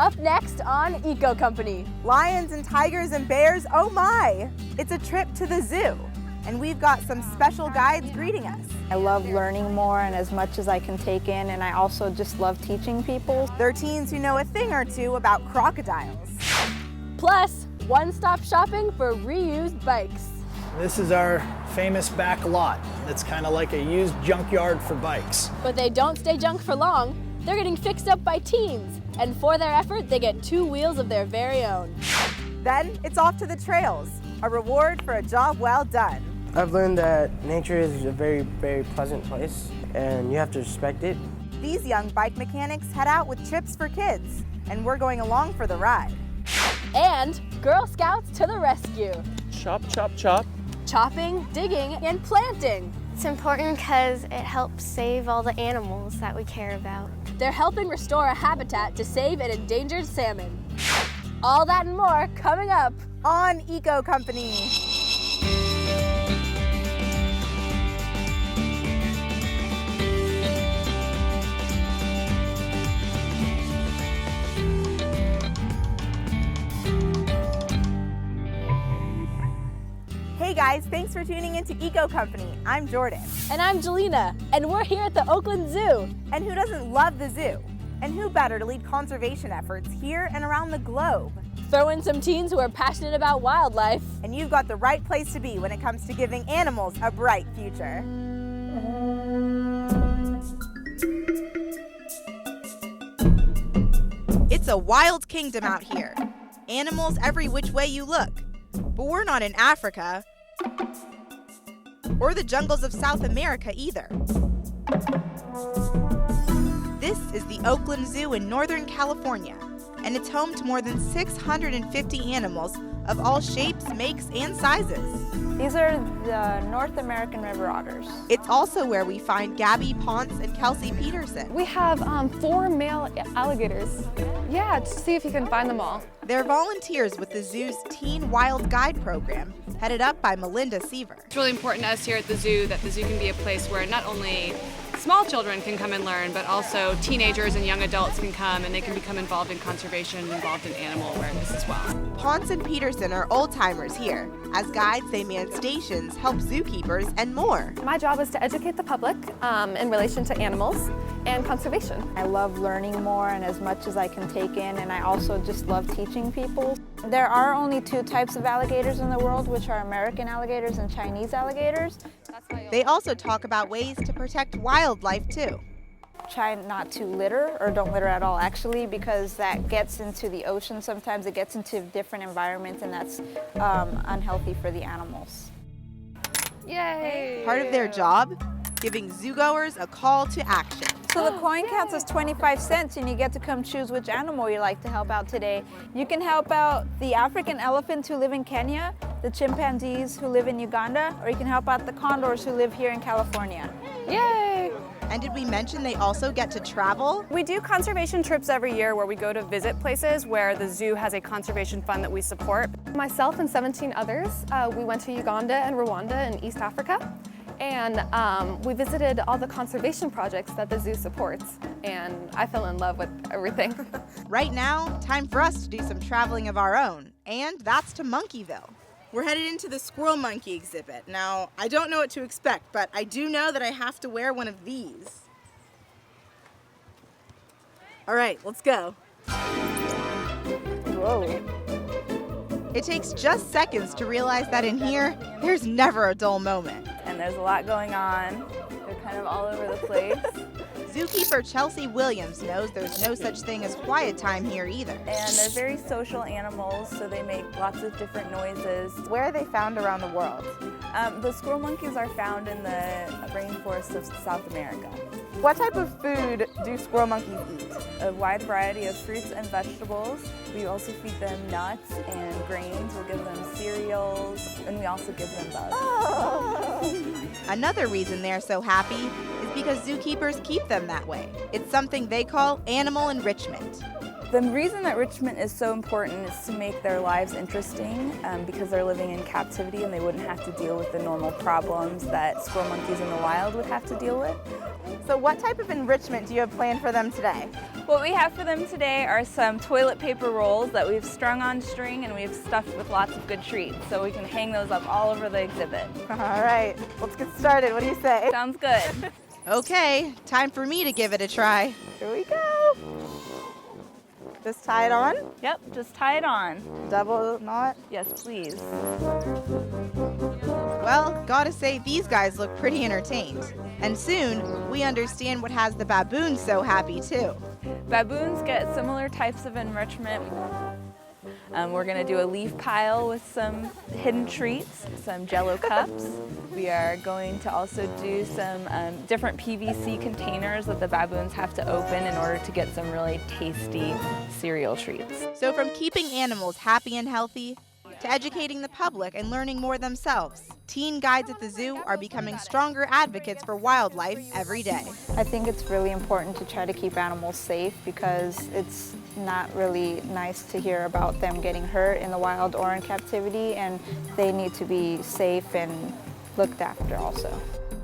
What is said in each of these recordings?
Up next on Eco Company. Lions and tigers and bears, oh my! It's a trip to the zoo, and we've got some special guides greeting us. I love learning more and as much as I can take in, and I also just love teaching people. They're teens who know a thing or two about crocodiles. Plus, one-stop shopping for reused bikes. This is our famous back lot. It's kind of like a used junkyard for bikes. But they don't stay junk for long. They're getting fixed up by teens, and for their effort, they get 2 wheels of their very own. Then it's off to the trails, a reward for a job well done. I've learned that nature is a very, very pleasant place, and you have to respect it. These young bike mechanics head out with trips for kids, and we're going along for the ride. And Girl Scouts to the rescue. Chop, chop, chop. Chopping, digging, and planting. It's important because it helps save all the animals that we care about. They're helping restore a habitat to save an endangered salmon. All that and more coming up on Eco Company. Hey guys, thanks for tuning into Eco Company. I'm Jordan. And I'm Jelena, and we're here at the Oakland Zoo. And who doesn't love the zoo? And who better to lead conservation efforts here and around the globe? Throw in some teens who are passionate about wildlife. And you've got the right place to be when it comes to giving animals a bright future. It's a wild kingdom out here. Animals every which way you look. But we're not in Africa. Or the jungles of South America either. This is the Oakland Zoo in Northern California, and it's home to more than 650 animals of all shapes, makes, and sizes. These are the North American river otters. It's also where we find Gabby Ponce and Kelsey Peterson. We have 4 male alligators. Yeah, just see if you can find them all. They're volunteers with the zoo's Teen Wild Guide program, headed up by Melinda Seaver. It's really important to us here at the zoo that the zoo can be a place where not only small children can come and learn, but also teenagers and young adults can come and they can become involved in conservation and involved in animal awareness as well. Ponce and Peterson are old-timers here. As guides, they man stations, help zookeepers, and more. My job is to educate the public in relation to animals and conservation. I love learning more and as much as I can take in, and I also just love teaching people. There are only 2 types of alligators in the world, which are American alligators and Chinese alligators. They also talk about ways to protect wildlife too. Try not to litter, or don't litter at all actually, because that gets into the ocean sometimes. It gets into different environments, and that's unhealthy for the animals. Yay! Part of their job, giving zoogoers a call to action. So the coin counts as 25 cents, and you get to come choose which animal you like to help out today. You can help out the African elephants who live in Kenya, the chimpanzees who live in Uganda, or you can help out the condors who live here in California. Yay! And did we mention they also get to travel? We do conservation trips every year where we go to visit places where the zoo has a conservation fund that we support. Myself and 17 others, we went to Uganda and Rwanda in East Africa. And we visited all the conservation projects that the zoo supports, and I fell in love with everything. Right now, time for us to do some traveling of our own, and that's to Monkeyville. We're headed into the Squirrel Monkey exhibit. Now, I don't know what to expect, but I do know that I have to wear one of these. All right, let's go. Whoa. It takes just seconds to realize that in here, there's never a dull moment. And there's a lot going on. They're kind of all over the place. Zookeeper Chelsea Williams knows there's no such thing as quiet time here either. And they're very social animals, so they make lots of different noises. Where are they found around the world? The squirrel monkeys are found in the rainforests of South America. What type of food do squirrel monkeys eat? A wide variety of fruits and vegetables. We also feed them nuts and grains. We'll give them cereals, and we also give them bugs. Oh. Another reason they're so happy is because zookeepers keep them that way. It's something they call animal enrichment. The reason that enrichment is so important is to make their lives interesting because they're living in captivity and they wouldn't have to deal with the normal problems that squirrel monkeys in the wild would have to deal with. So what type of enrichment do you have planned for them today? What we have for them today are some toilet paper rolls that we've strung on string and we've stuffed with lots of good treats, so we can hang those up all over the exhibit. All right, let's get started. What do you say? Sounds good. Okay, time for me to give it a try. Here we go. Just tie it on. Yep, just tie it on. Double knot. Yes, please. Well, gotta say, these guys look pretty entertained. And soon, we understand what has the baboons so happy too. Baboons get similar types of enrichment. We're gonna do a leaf pile with some hidden treats, some Jell-O cups. We are going to also do some different PVC containers that the baboons have to open in order to get some really tasty cereal treats. So from keeping animals happy and healthy, to educating the public and learning more themselves, teen guides at the zoo are becoming stronger advocates for wildlife every day. I think it's really important to try to keep animals safe because it's not really nice to hear about them getting hurt in the wild or in captivity, and they need to be safe and looked after also.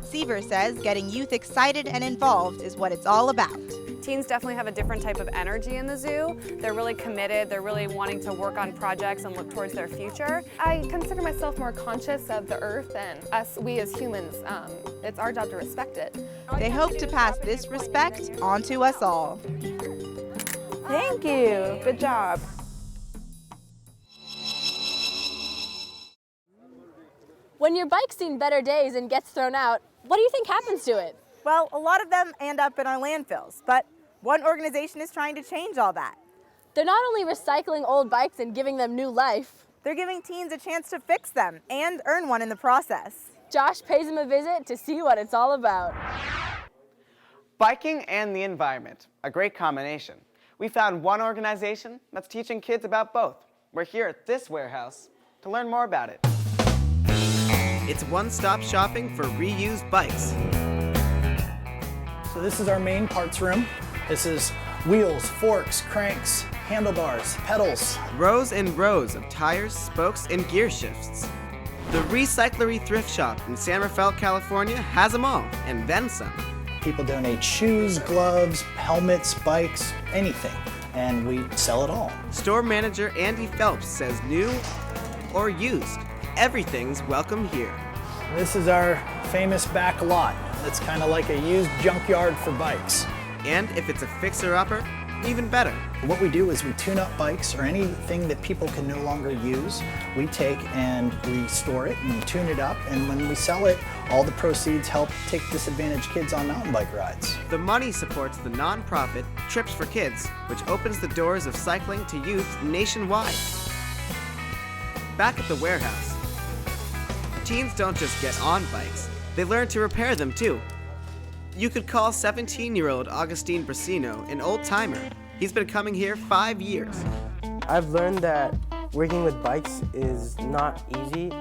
Seaver says getting youth excited and involved is what it's all about. Teens definitely have a different type of energy in the zoo. They're really committed, they're really wanting to work on projects and look towards their future. I consider myself more conscious of the earth and we as humans. It's our job to respect it. They hope to pass this respect on to us all. Thank you. Good job. When your bike's seen better days and gets thrown out, what do you think happens to it? Well, a lot of them end up in our landfills, but one organization is trying to change all that. They're not only recycling old bikes and giving them new life. They're giving teens a chance to fix them and earn one in the process. Josh pays them a visit to see what it's all about. Biking and the environment, a great combination. We found one organization that's teaching kids about both. We're here at this warehouse to learn more about it. It's one-stop shopping for reused bikes. So this is our main parts room. This is wheels, forks, cranks, handlebars, pedals. Rows and rows of tires, spokes, and gear shifts. The Recyclery Thrift Shop in San Rafael, California has them all, and then some. People donate shoes, gloves, helmets, bikes, anything, and we sell it all. Store manager Andy Phelps says new or used, everything's welcome here. This is our famous back lot. It's kind of like a used junkyard for bikes. And if it's a fixer-upper, even better. What we do is we tune up bikes or anything that people can no longer use. We take and restore it and tune it up, and when we sell it, all the proceeds help take disadvantaged kids on mountain bike rides. The money supports the nonprofit Trips for Kids, which opens the doors of cycling to youth nationwide. Back at the warehouse, teens don't just get on bikes, they learn to repair them too. You could call 17-year-old Augustine Brasino an old-timer. He's been coming here 5 years. I've learned that working with bikes is not easy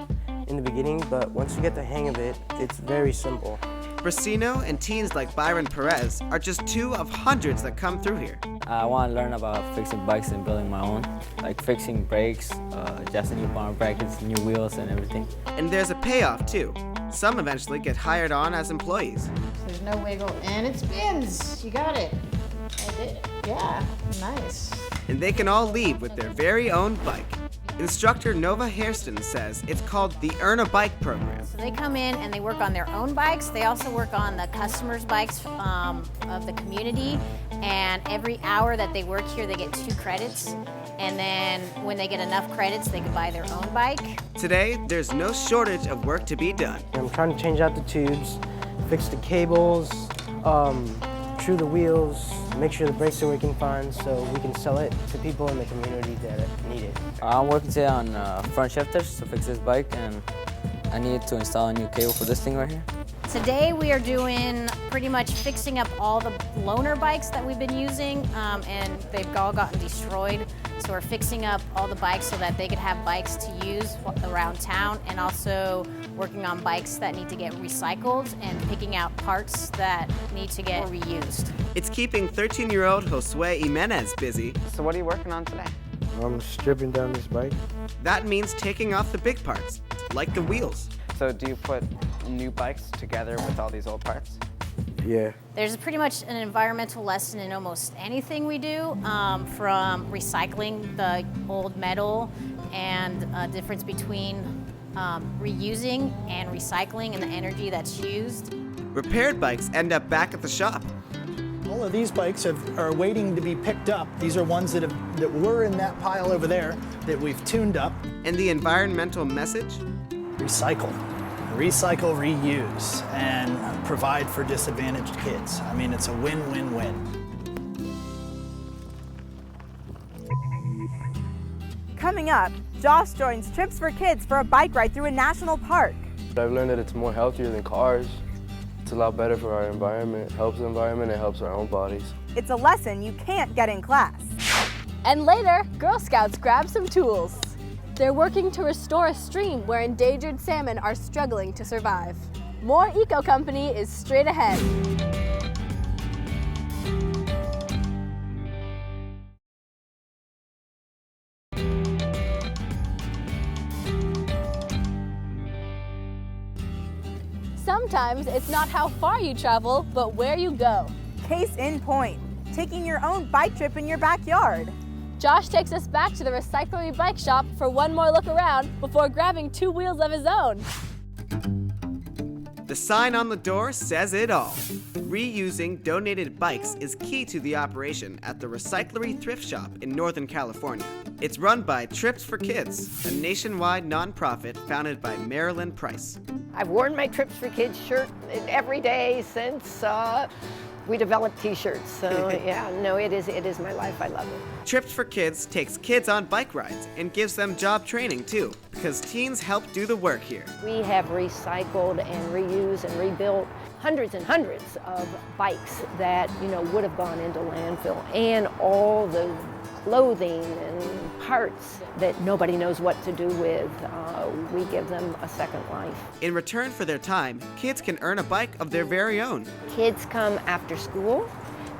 in the beginning, but once you get the hang of it, it's very simple. Brasino and teens like Byron Perez are just 2 of hundreds that come through here. I want to learn about fixing bikes and building my own, like fixing brakes, adjusting new bar brackets, new wheels, and everything. And there's a payoff too. Some eventually get hired on as employees. There's no wiggle, and it spins. You got it. I did. Yeah, nice. And they can all leave with their very own bike. Instructor Nova Hairston says it's called the Earn a Bike program. So they come in and they work on their own bikes. They also work on the customers' bikes of the community. And every hour that they work here, they get 2 credits. And then when they get enough credits, they can buy their own bike. Today, there's no shortage of work to be done. I'm trying to change out the tubes, fix the cables, true the wheels, make sure the brakes are working fine so we can sell it to people in the community that need it. I'm working today on front shifters to fix this bike, and I need to install a new cable for this thing right here. Today we are doing pretty much fixing up all the loaner bikes that we've been using, and they've all gotten destroyed. So we're fixing up all the bikes so that they could have bikes to use around town, and also working on bikes that need to get recycled and picking out parts that need to get reused. It's keeping 13-year-old Josue Jimenez busy. So what are you working on today? I'm stripping down this bike. That means taking off the big parts, like the wheels. So do you put new bikes together with all these old parts? Yeah. There's pretty much an environmental lesson in almost anything we do, from recycling the old metal and difference between reusing and recycling and the energy that's used. Repaired bikes end up back at the shop. All of these bikes are waiting to be picked up. These are ones that were in that pile over there that we've tuned up. And the environmental message? Recycle. Recycle, reuse, and provide for disadvantaged kids. I mean, it's a win-win-win. Coming up, Josh joins Trips for Kids for a bike ride through a national park. I've learned that it's more healthier than cars. It's a lot better for our environment, helps the environment, and helps our own bodies. It's a lesson you can't get in class. And later, Girl Scouts grab some tools. They're working to restore a stream where endangered salmon are struggling to survive. More Eco Company is straight ahead. Sometimes it's not how far you travel, but where you go. Case in point, taking your own bike trip in your backyard. Josh takes us back to the Recyclery Bike Shop for one more look around before grabbing 2 wheels of his own. The sign on the door says it all. Reusing donated bikes is key to the operation at the Recyclery Thrift Shop in Northern California. It's run by Trips for Kids, a nationwide nonprofit founded by Marilyn Price. I've worn my Trips for Kids shirt every day since we developed t-shirts. So yeah, no, it is my life. I love it. Trips for Kids takes kids on bike rides and gives them job training too, because teens help do the work here. We have recycled and reused and rebuilt hundreds and hundreds of bikes that, would have gone into landfill, and all the clothing and parts that nobody knows what to do with. We give them a second life. In return for their time, kids can earn a bike of their very own. Kids come after school.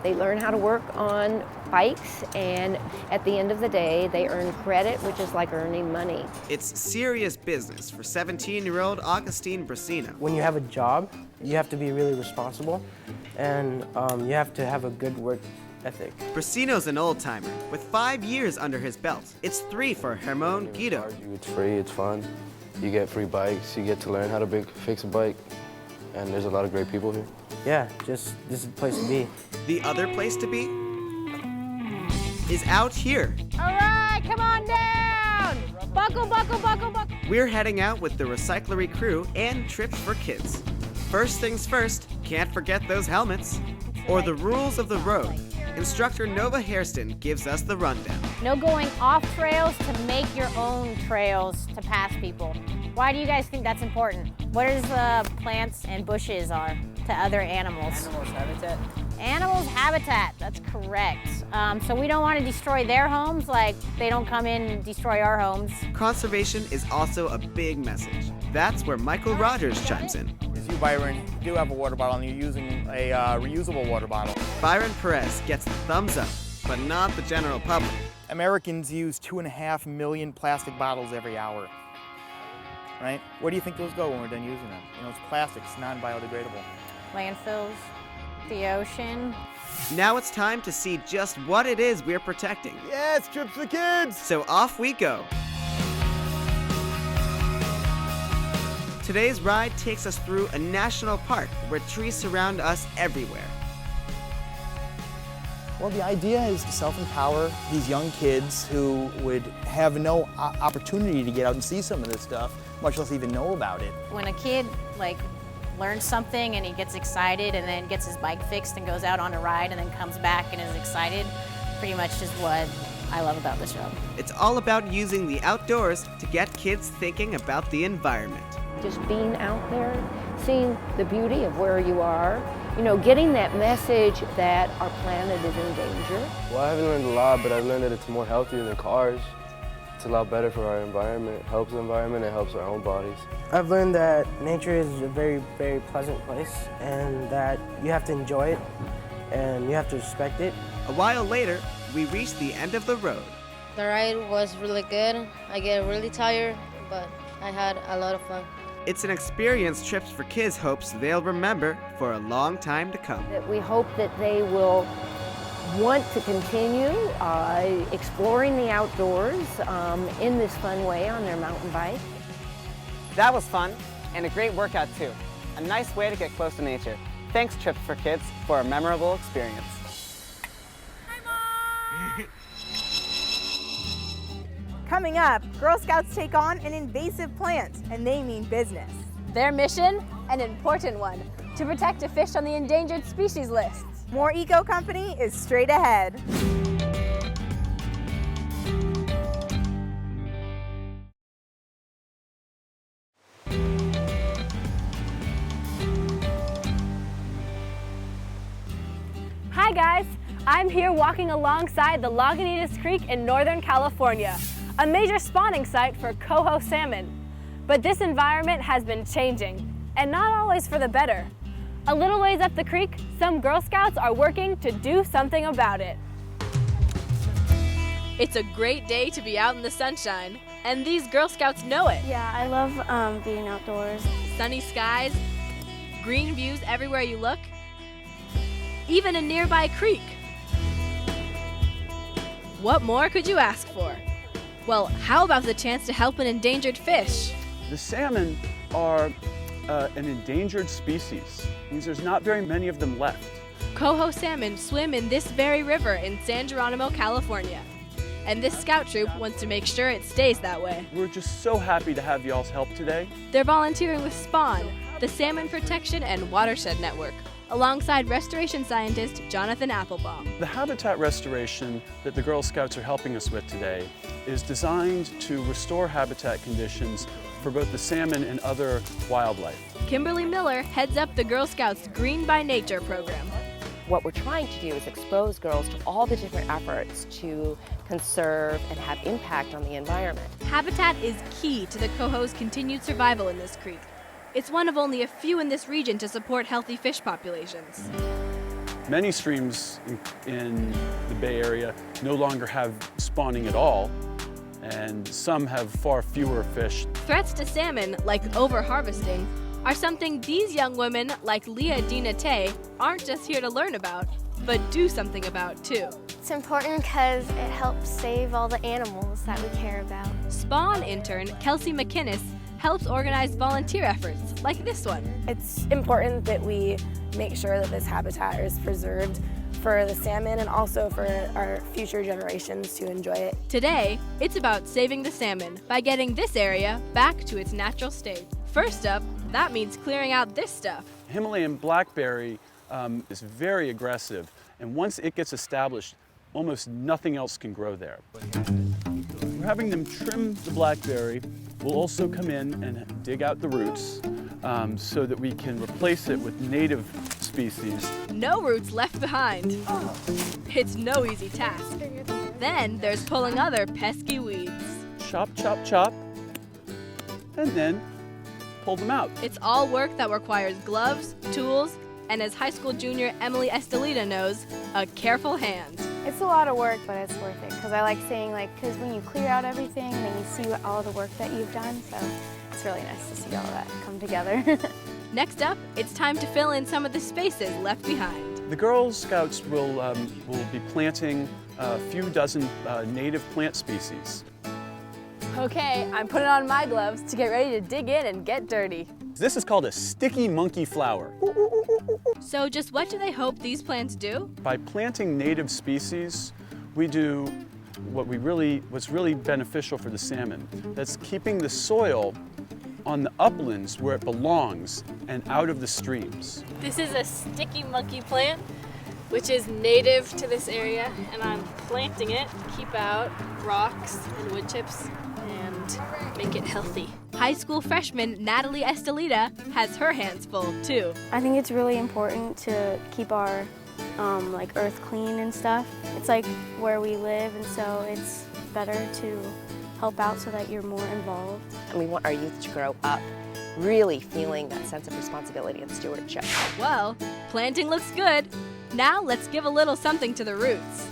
They learn how to work on bikes, and at the end of the day, they earn credit, which is like earning money. It's serious business for 17-year-old Augustine Brasino. When you have a job, you have to be really responsible, and you have to have a good work ethic. Brasino's an old-timer with 5 years under his belt. It's 3 for Hermon Guido. It's free, it's fun. You get free bikes, you get to learn how to fix a bike, and there's a lot of great people here. Yeah, this is the place to be. The other place to be is out here. All right, come on down! Buckle, buckle, buckle, buckle. We're heading out with the Recyclery crew and Trips for Kids. First things first, can't forget those helmets. Or the rules of the road. Instructor Nova Hairston gives us the rundown. No going off trails to make your own trails to pass people. Why do you guys think that's important? What is the plants and bushes are to other animals? Animals' habitat. Animals' habitat, that's correct. So we don't want to destroy their homes like they don't come in and destroy our homes. Conservation is also a big message. That's where Michael Rogers chimes in. As you, Byron, do have a water bottle and you're using a reusable water bottle. Byron Perez gets the thumbs up, but not the general public. Americans use 2.5 million plastic bottles every hour. Right? Where do you think those go when we're done using them? It's plastics, non-biodegradable. Landfills, the ocean. Now it's time to see just what it is we're protecting. Yes, Trips for Kids! So off we go. Today's ride takes us through a national park where trees surround us everywhere. Well, the idea is to self-empower these young kids who would have no opportunity to get out and see some of this stuff, much less even know about it. When a kid learns something and he gets excited and then gets his bike fixed and goes out on a ride and then comes back and is excited, pretty much is what I love about this job. It's all about using the outdoors to get kids thinking about the environment. Just being out there, seeing the beauty of where you are, getting that message that our planet is in danger. Well, I haven't learned a lot, but I've learned that it's more healthier than cars. It's a lot better for our environment. It helps the environment, it helps our own bodies. I've learned that nature is a very, very pleasant place, and that you have to enjoy it, and you have to respect it. A while later, we reached the end of the road. The ride was really good. I get really tired, but I had a lot of fun. It's an experience Trips for Kids hopes they'll remember for a long time to come. We hope that they will want to continue exploring the outdoors in this fun way on their mountain bike. That was fun, and a great workout too. A nice way to get close to nature. Thanks, Trips for Kids, for a memorable experience. Coming up, Girl Scouts take on an invasive plant, and they mean business. Their mission, an important one, to protect a fish on the endangered species list. More Eco Company is straight ahead. Hi guys, I'm here walking alongside the Lagunitas Creek in Northern California, a major spawning site for Coho salmon. But this environment has been changing, and not always for the better. A little ways up the creek, some Girl Scouts are working to do something about it. It's a great day to be out in the sunshine, and these Girl Scouts know it. Yeah, I love being outdoors. Sunny skies, green views everywhere you look, even a nearby creek. What more could you ask for? Well, how about the chance to help an endangered fish? The salmon are an endangered species. Means there's not very many of them left. Coho salmon swim in this very river in San Geronimo, California. And this scout troop wants to make sure it stays that way. We're just so happy to have y'all's help today. They're volunteering with SPAWN, the Salmon Protection and Watershed Network, alongside restoration scientist Jonathan Applebaum. The habitat restoration that the Girl Scouts are helping us with today is designed to restore habitat conditions for both the salmon and other wildlife. Kimberly Miller heads up the Girl Scouts Green by Nature program. What we're trying to do is expose girls to all the different efforts to conserve and have impact on the environment. Habitat is key to the coho's continued survival in this creek. It's one of only a few in this region to support healthy fish populations. Many streams in the Bay Area no longer have spawning at all, and some have far fewer fish. Threats to salmon, like overharvesting, are something these young women, like Leah Dinate, aren't just here to learn about, but do something about too. It's important because it helps save all the animals that we care about. SPAWN intern Kelsey McInnes helps organize volunteer efforts like this one. It's important that we make sure that this habitat is preserved for the salmon and also for our future generations to enjoy it. Today, it's about saving the salmon by getting this area back to its natural state. First up, that means clearing out this stuff. Himalayan blackberry is very aggressive, and once it gets established, almost nothing else can grow there. We're having them trim the blackberry. We'll also come in and dig out the roots so that we can replace it with native species. No roots left behind. It's no easy task. Then there's pulling other pesky weeds. Chop, chop, chop, and then pull them out. It's all work that requires gloves, tools, and as high school junior Emily Estelita knows, a careful hand. It's a lot of work, but it's worth it because I like seeing, because when you clear out everything, then you see all the work that you've done, so it's really nice to see all that come together. Next up, it's time to fill in some of the spaces left behind. The Girl Scouts will be planting a few dozen native plant species. Okay, I'm putting on my gloves to get ready to dig in and get dirty. This is called a sticky monkey flower. So just what do they hope these plants do? By planting native species, we do what's really beneficial for the salmon. That's keeping the soil on the uplands where it belongs and out of the streams. This is a sticky monkey plant, which is native to this area, and I'm planting it to keep out rocks and wood chips and make it healthy. High school freshman Natalie Estelita has her hands full too. I think it's really important to keep our earth clean and stuff. It's like where we live, and so it's better to help out so that you're more involved. And we want our youth to grow up really feeling that sense of responsibility and stewardship. Well, planting looks good. Now let's give a little something to the roots.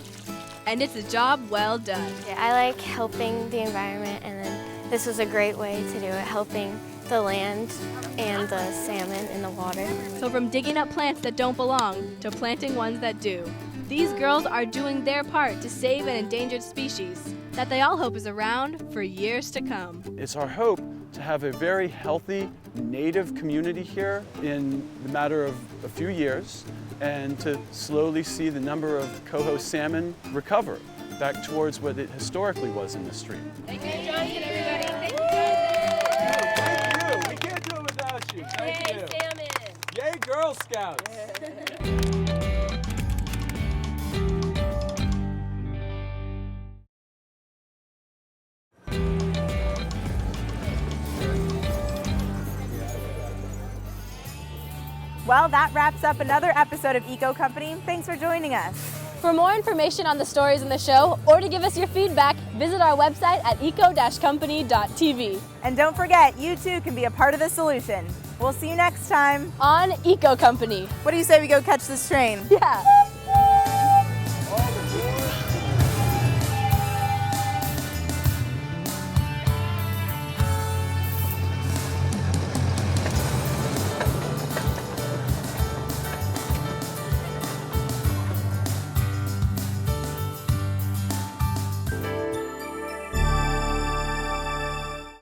And it's a job well done. Yeah, I like helping the environment, and then this was a great way to do it, helping the land and the salmon in the water. So from digging up plants that don't belong to planting ones that do, these girls are doing their part to save an endangered species that they all hope is around for years to come. It's our hope to have a very healthy native community here in the matter of a few years, and to slowly see the number of coho salmon recover back towards what it historically was in the stream. Thank you, Jonathan, everybody. Thank you. Thank you. We can't do it without you. Thank you. Salmon. Yay, Girl Scouts. Well, that wraps up another episode of Eco Company. Thanks for joining us. For more information on the stories in the show, or to give us your feedback, visit our website at eco-company.tv. And don't forget, you too can be a part of the solution. We'll see you next time on Eco Company. What do you say we go catch this train? Yeah.